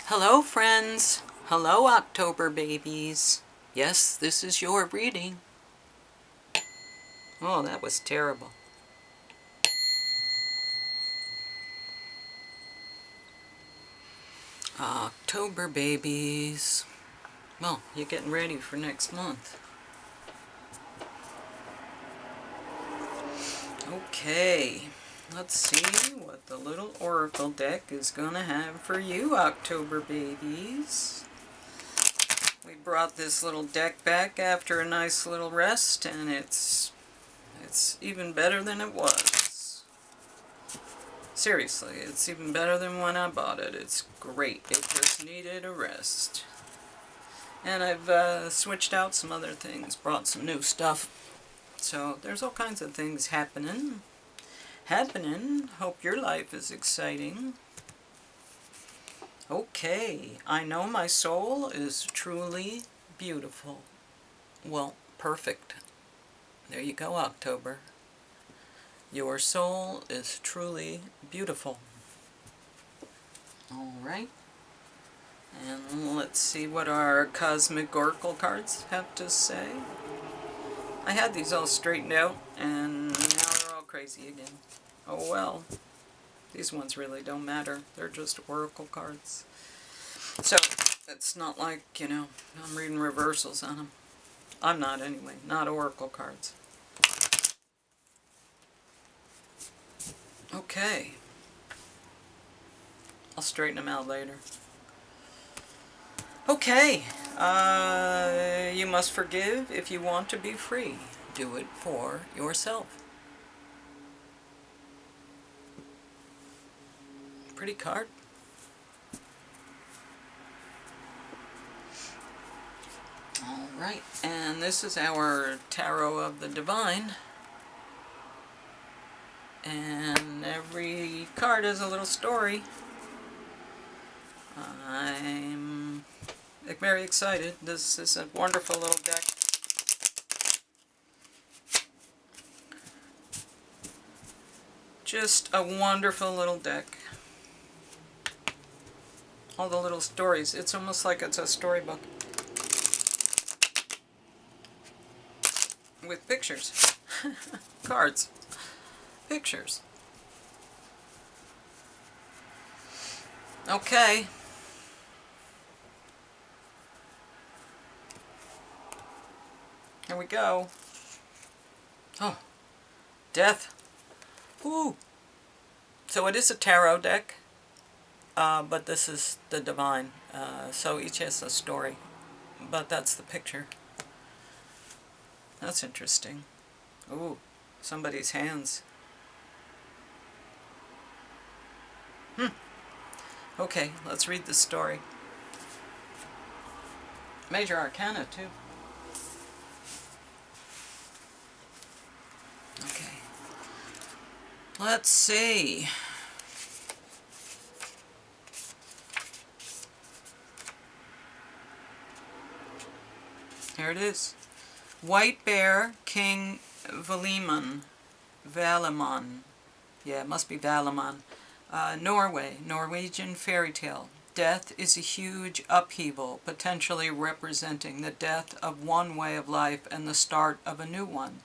Hello, friends. Hello, October babies. Yes, this is your reading. Oh, that was terrible. October babies. Well, you're getting ready for next month. Okay, let's see what the little oracle deck is gonna have for you, October babies. We brought this little deck back after a nice little rest, and it's even better than it was. Seriously, it's even better than when I bought it. It's great. It just needed a rest. And I've switched out some other things, brought some new stuff. So there's all kinds of things happening. Hope your life is exciting. Okay, I know my soul is truly beautiful. Well, perfect. There you go, October. Your soul is truly beautiful. Alright. And let's see what our cosmic oracle cards have to say. I had these all straightened out, and now they're all crazy again. Oh well. These ones really don't matter. They're just oracle cards. So, it's not like, I'm reading reversals on them. I'm not anyway. Not oracle cards. Okay. I'll straighten them out later. Okay. You must forgive if you want to be free. Do it for yourself. Pretty card. Alright, and this is our Tarot of the Divine. And every card has a little story. I'm very excited. This is a wonderful little deck. Just a wonderful little deck. All the little stories. It's almost like it's a storybook. With pictures. Cards. Pictures. Okay. Here we go. Oh. Death. Ooh. So it is a tarot deck. But this is the divine. So each has a story. But that's the picture. That's interesting. Ooh. Somebody's hands. Okay, let's read the story. Major Arcana, too. Okay. Let's see. Here it is. White Bear, King Valimon. Yeah, it must be Valimon. Norway, Norwegian fairy tale. Death is a huge upheaval, potentially representing the death of one way of life and the start of a new one.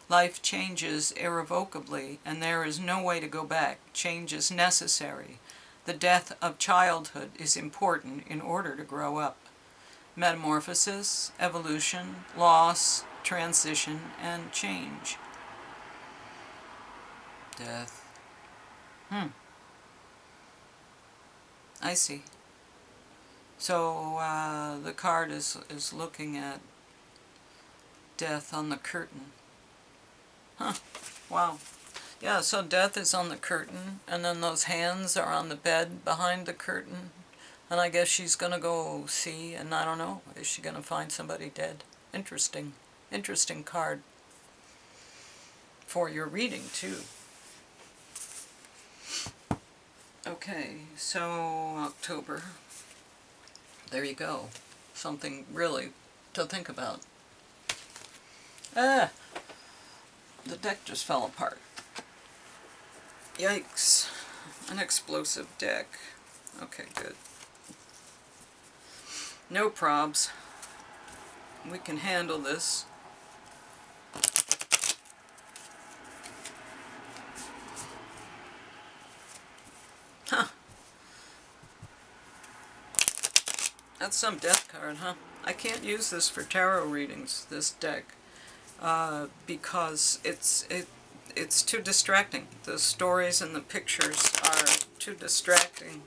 Life changes irrevocably, and there is no way to go back. Change is necessary. The death of childhood is important in order to grow up. Metamorphosis, evolution, loss, transition, and change. Death. I see. So the card is looking at death on the curtain. Huh. Wow. Yeah, so death is on the curtain, and then those hands are on the bed behind the curtain. And I guess she's going to go see, and I don't know, is she going to find somebody dead? Interesting. Interesting card. For your reading, too. Okay, so October. There you go. Something really to think about. The deck just fell apart. Yikes. An explosive deck. Okay, good. No probs. We can handle this. Huh. That's some death card, huh? I can't use this for tarot readings, this deck, because it's too distracting. The stories and the pictures are too distracting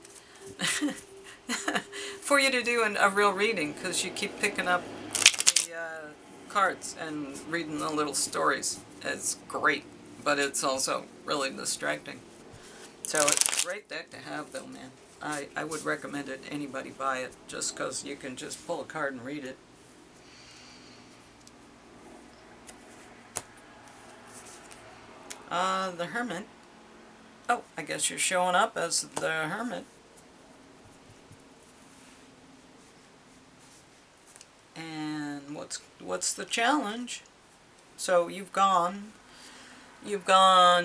for you to do a real reading, because you keep picking up the cards and reading the little stories. It's great, but it's also really distracting. So it's a great deck to have, though, man. I would recommend it. Anybody buy it, just because you can just pull a card and read it. The Hermit. Oh, I guess you're showing up as the Hermit. And what's the challenge? So you've gone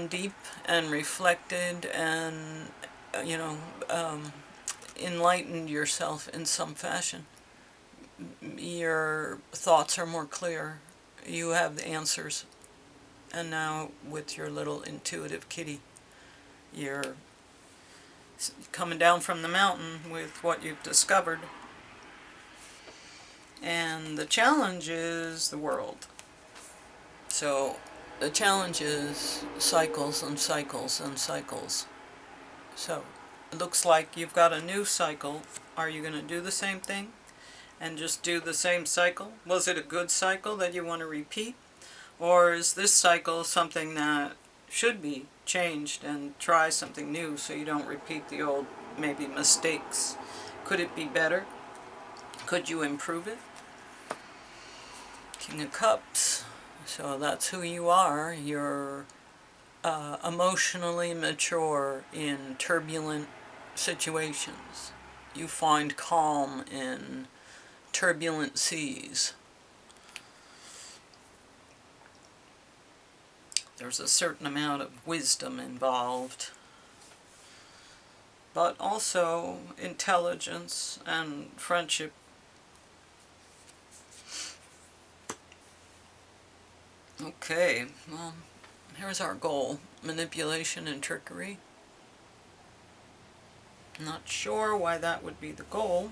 deep and reflected and enlightened yourself in some fashion. Your thoughts are more clear. You have the answers. And now with your little intuitive kitty, you're coming down from the mountain with what you've discovered. And the challenge is the world. So the challenge is cycles and cycles and cycles. So it looks like you've got a new cycle. Are you going to do the same thing and just do the same cycle? Was it a good cycle that you want to repeat? Or is this cycle something that should be changed and try something new so you don't repeat the old, maybe, mistakes? Could it be better? Could you improve it? King of Cups. So that's who you are. You're emotionally mature in turbulent situations. You find calm in turbulent seas. There's a certain amount of wisdom involved, but also intelligence and friendship. Okay, well, here's our goal. Manipulation and trickery. Not sure why that would be the goal.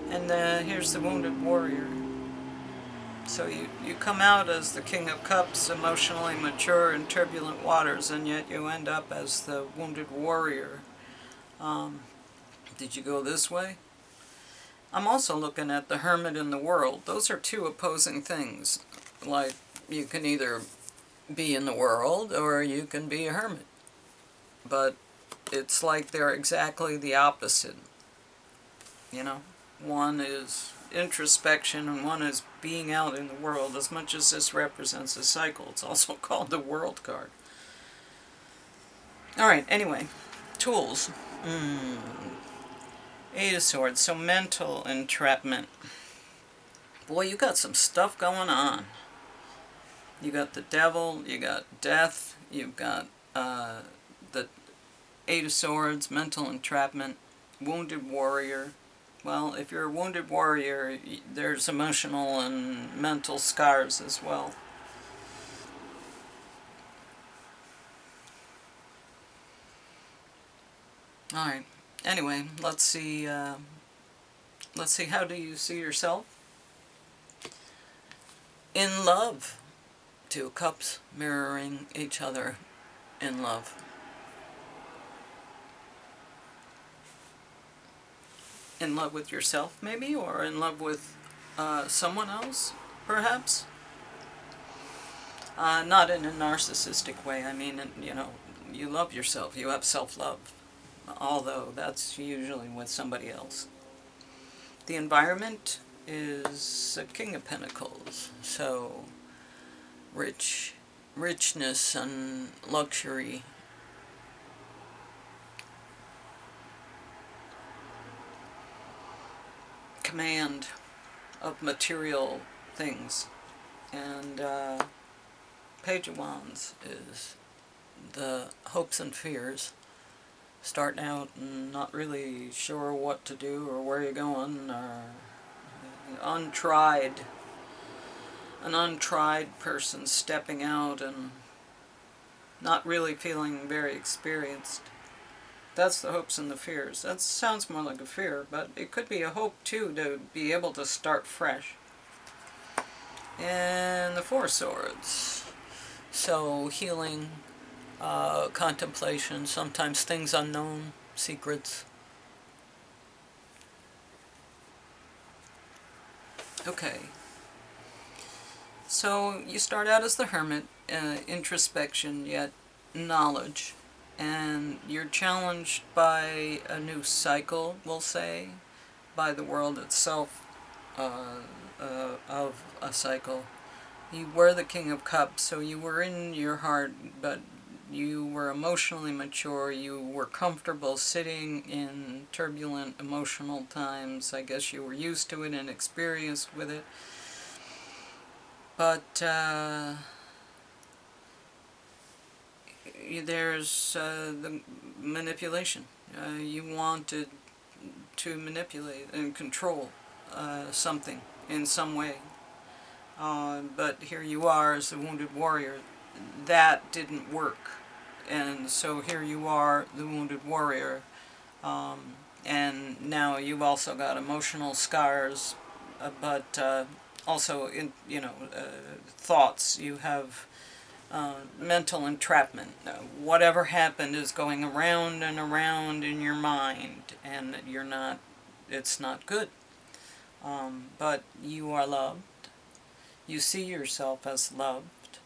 And here's the Wounded Warrior. So you come out as the King of Cups, emotionally mature in turbulent waters, and yet you end up as the Wounded Warrior. Did you go this way? I'm also looking at the Hermit in the World. Those are two opposing things. Like, you can either be in the world or you can be a hermit. But it's like they're exactly the opposite. You know? One is introspection and one is being out in the world. As much as this represents a cycle, it's also called the World card. Alright, anyway. Tools. Eight of Swords. So mental entrapment. Boy, you got some stuff going on. You got the Devil, you got Death, you've got the Eight of Swords, mental entrapment, Wounded Warrior. Well, if you're a Wounded Warrior, there's emotional and mental scars as well. Alright, anyway, let's see how do you see yourself? In love. Two cups mirroring each other in love. In love with yourself, maybe, or in love with someone else, perhaps. Not in a narcissistic way. I mean, you love yourself. You have self-love, although that's usually with somebody else. The environment is a King of Pentacles, so richness and luxury. Command of material things And Page of Wands is the hopes and fears. Starting out and not really sure what to do or where you're going, or an untried person stepping out and not really feeling very experienced. That's the hopes and the fears. That sounds more like a fear, but it could be a hope too, to be able to start fresh. And the Four Swords. So healing, contemplation, sometimes things unknown, secrets. Okay. So you start out as the hermit, introspection, yet knowledge. And you're challenged by a new cycle, we'll say, by the world itself, of a cycle. You were the King of Cups, so you were in your heart, but you were emotionally mature, you were comfortable sitting in turbulent emotional times. I guess you were used to it and experienced with it. But there's the manipulation. You wanted to manipulate and control something in some way. But here you are as the wounded warrior. That didn't work. And so here you are, the wounded warrior. And now you've also got emotional scars, but also, thoughts. You have mental entrapment. Whatever happened is going around and around in your mind, and it's not good. But you are loved. You see yourself as loved.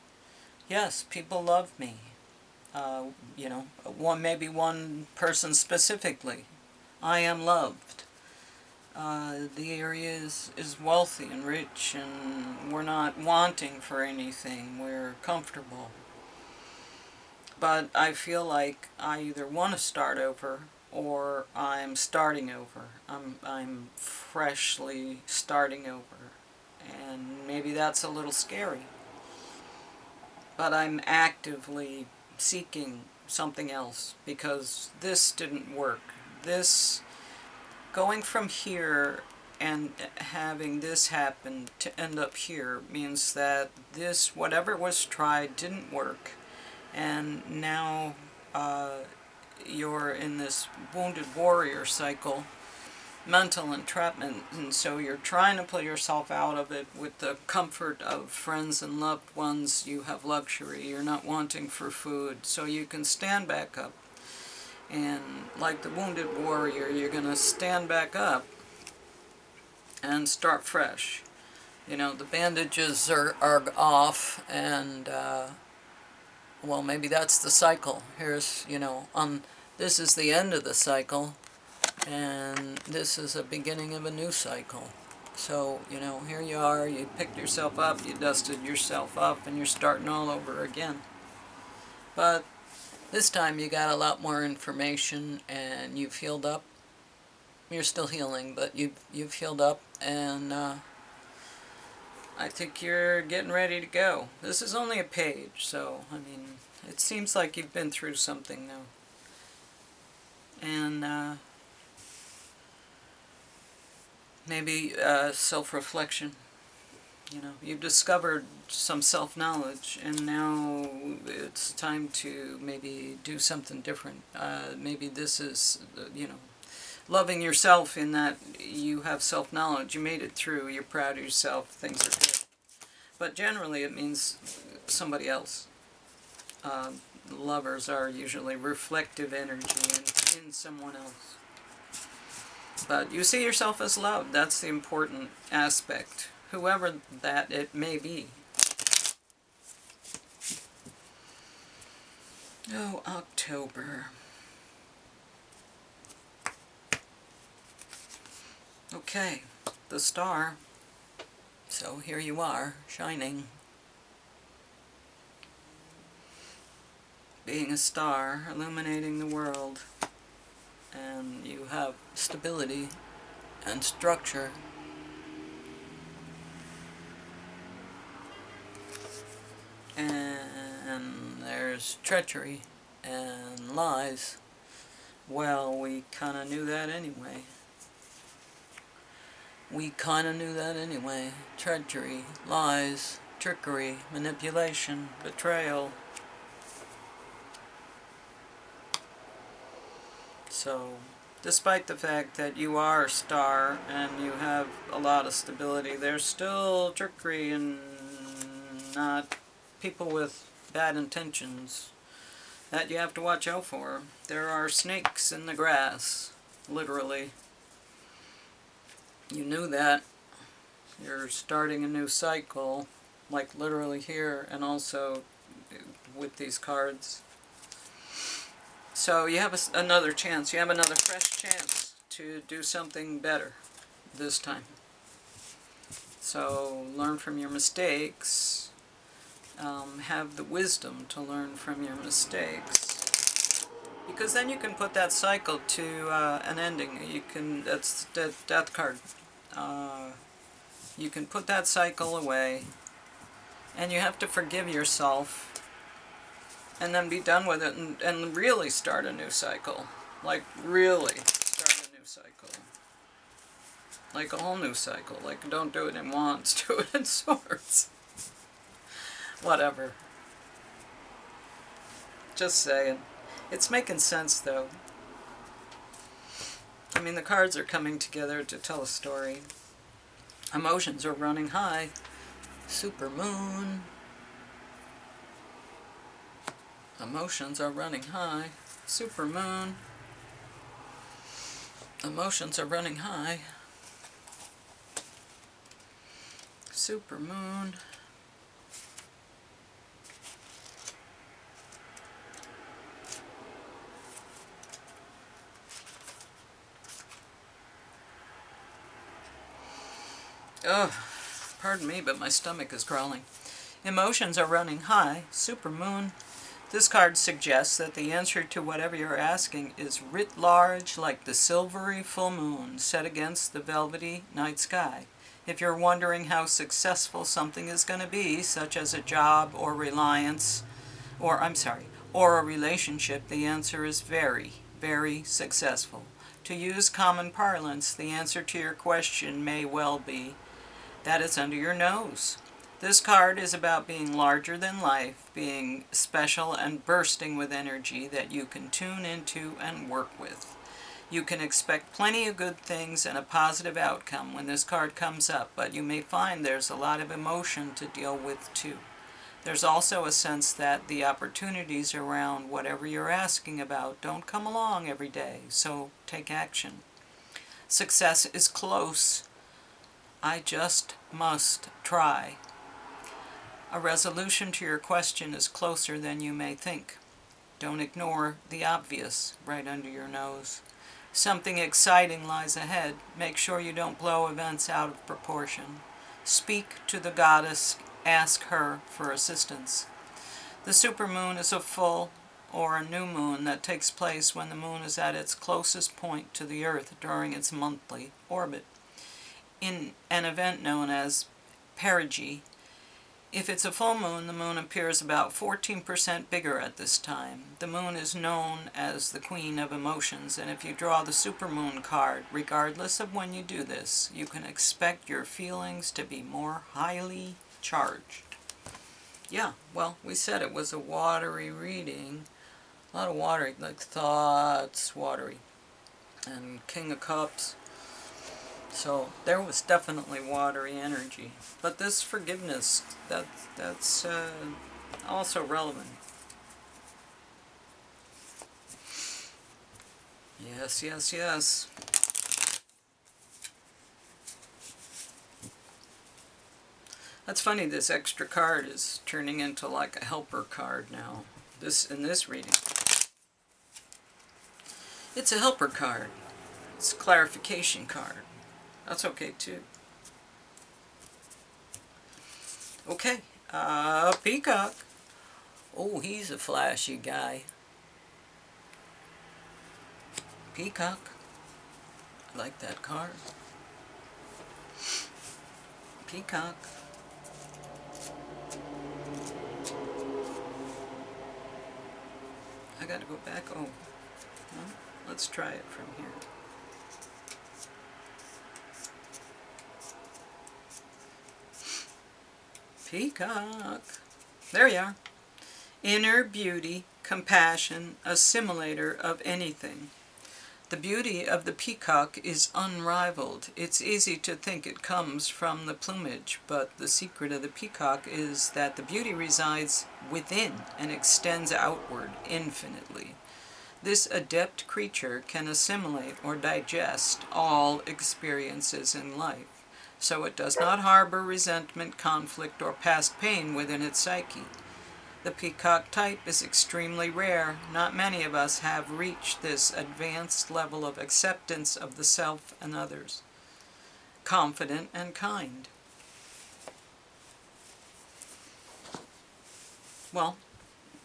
Yes, people love me. Maybe one person specifically. I am loved. The area is wealthy and rich, and we're not wanting for anything. We're comfortable. But I feel like I either want to start over or I'm starting over. I'm freshly starting over. And maybe that's a little scary. But I'm actively seeking something else because this didn't work. Going from here and having this happen to end up here means that this, whatever was tried, didn't work. And now you're in this wounded warrior cycle, mental entrapment, and so you're trying to pull yourself out of it with the comfort of friends and loved ones. You have luxury, you're not wanting for food, so you can stand back up. And like the wounded warrior, you're going to stand back up and start fresh. The bandages are off, and well, maybe that's the cycle. Here's, this is the end of the cycle, and this is a beginning of a new cycle. So, here you are, you picked yourself up, you dusted yourself up, and you're starting all over again. But this time you got a lot more information, and you've healed up. You're still healing, but you've healed up, and I think you're getting ready to go. This is only a page, so, it seems like you've been through something now. And maybe self-reflection. You've discovered some self-knowledge, and now it's time to maybe do something different. Maybe this is, loving yourself in that you have self-knowledge. You made it through. You're proud of yourself. Things are good. But generally it means somebody else. Lovers are usually reflective energy in someone else. But you see yourself as loved. That's the important aspect, whoever that it may be. Oh, October. Okay, the star. So here you are, shining. Being a star, illuminating the world. And you have stability and structure. there's treachery and lies. Well, we kind of knew that anyway. Treachery, lies, trickery, manipulation, betrayal. So, despite the fact that you are a star and you have a lot of stability, there's still trickery and not people with bad intentions that you have to watch out for. There are snakes in the grass, literally. You knew that. You're starting a new cycle, like literally here, and also with these cards. So you have another chance. You have another fresh chance to do something better this time. So learn from your mistakes. Have the wisdom to learn from your mistakes. Because then you can put that cycle to an ending. You can, that's the death card. You can put that cycle away. And you have to forgive yourself. And then be done with it and really start a new cycle. Like, really start a new cycle. Like a whole new cycle. Like, don't do it in wands, do it in swords. Whatever. Just saying. It's making sense, though. I mean, the cards are coming together to tell a story. Emotions are running high. Super moon. Emotions are running high. Super moon. Emotions are running high. Super moon. Ugh, pardon me, but my stomach is growling. Emotions are running high. Super moon. This card suggests that the answer to whatever you're asking is writ large like the silvery full moon set against the velvety night sky. If you're wondering how successful something is going to be, such as a job or or a relationship, the answer is very, very successful. To use common parlance, the answer to your question may well be that it's under your nose. This card is about being larger than life, being special and bursting with energy that you can tune into and work with. You can expect plenty of good things and a positive outcome when this card comes up, but you may find there's a lot of emotion to deal with too. There's also a sense that the opportunities around whatever you're asking about don't come along every day, so take action. Success is close. I just must try. A resolution to your question is closer than you may think. Don't ignore the obvious right under your nose. Something exciting lies ahead. Make sure you don't blow events out of proportion. Speak to the goddess. Ask her for assistance. The supermoon is a full or a new moon that takes place when the moon is at its closest point to the earth during its monthly orbit. In an event known as perigee, if it's a full moon, the moon appears about 14% bigger at this time. The moon is known as the queen of emotions, and if you draw the supermoon card, regardless of when you do this, you can expect your feelings to be more highly charged. Yeah, well, we said it was a watery reading. A lot of watery, like thoughts, watery. And King of Cups. So there was definitely watery energy. But this forgiveness, that's also relevant. Yes, yes, yes. That's funny, this extra card is turning into like a helper card now. In this reading. It's a helper card. It's a clarification card. That's okay too. Okay, Peacock. Oh, he's a flashy guy. Peacock. I like that card. Peacock. gotta go back. Oh, well, let's try it from here. Peacock. There you are. Inner beauty, compassion, assimilator of anything. The beauty of the peacock is unrivaled. It's easy to think it comes from the plumage, but the secret of the peacock is that the beauty resides within and extends outward infinitely. This adept creature can assimilate or digest all experiences in life, so it does not harbor resentment, conflict, or past pain within its psyche. The peacock type is extremely rare. Not many of us have reached this advanced level of acceptance of the self and others. Confident and kind. Well,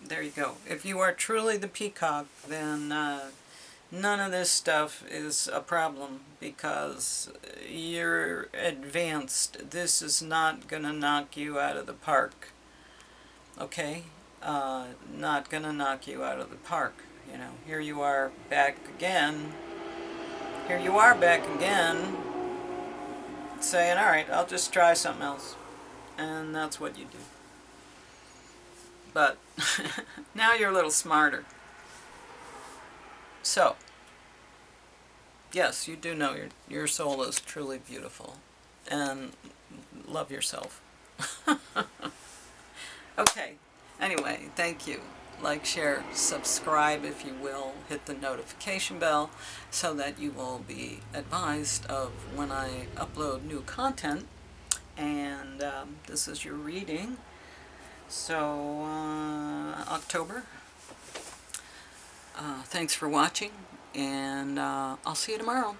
there you go. If you are truly the peacock, then none of this stuff is a problem because you're advanced. This is not going to knock you out of the park. Okay? Not gonna knock you out of the park. You know, here you are back again. Here you are back again, saying, alright, I'll just try something else. And that's what you do. But, now you're a little smarter. So, yes, you do know your soul is truly beautiful. And love yourself. Okay, anyway, thank you. Like, share, subscribe if you will. Hit the notification bell so that you will be advised of when I upload new content. And this is your reading. So, October. Thanks for watching, and I'll see you tomorrow.